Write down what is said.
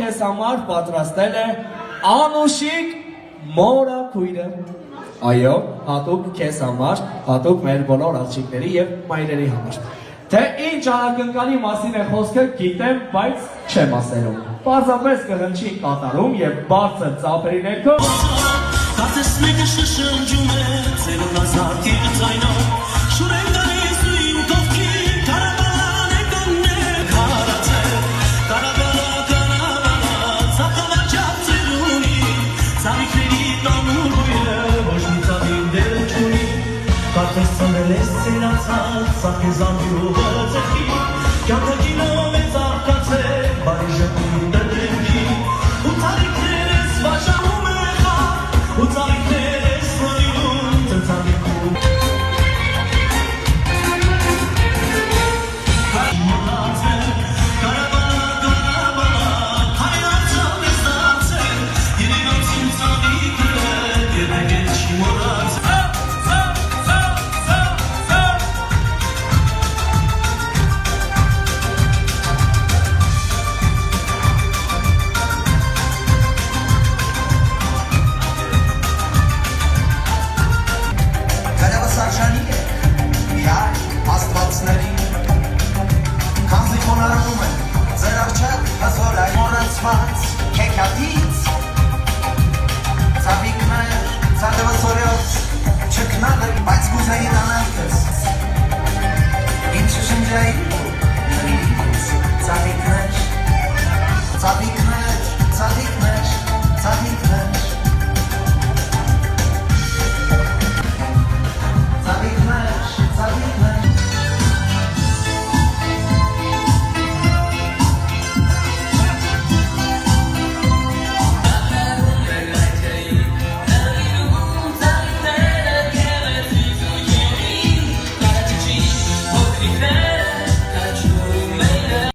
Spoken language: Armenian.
Ես համար պատրաստել է Անուշիկ մորաքույրը։ Այո, հատուկ քեզ համար, հատուկ մեր բոլոր աղջիկների եւ մայրերի համար։ Թե ինչ անակնկալի մասին է խոսքը գիտեմ, բայց չեմ ասելու։ Պարզապես կհնչի կատարում եւ բարձր ծափերի ներքո Կարծես մեկը շշնջում է ծերուն ազատի ձայնով Շուրեն գալիս ու իմ կողքին Կարաբալան է կոններ Կարացել Կարաբալա Ծապավաճապ ծերունի Ծավիքների տանուր բույրը Ոչ մի ծավին դեր չունի Կարծես ծնդել ես սենացած Սաղկին զամբյուրը ձեխի Կյանքագինով է ծաղկացել Բարի ժպին դրդենքի Ու թարիքներ ես վաշանում է խաղ Ու ծաղիքներ ես նորինում ծնծանիքում Մորացել, կարաբալա, հայացավ ես դարձել Երևանց իմ ծաղիքները, երբեք էլ չի մորացել Kekadից Ծավիկներ, ծադվը սորյոց Չքնալը, բայց գուզայի դանալքս Ինչը շնջայի Նրից Ծավիկներ Ծավիկներ, ծավիկներ, ծավիկներ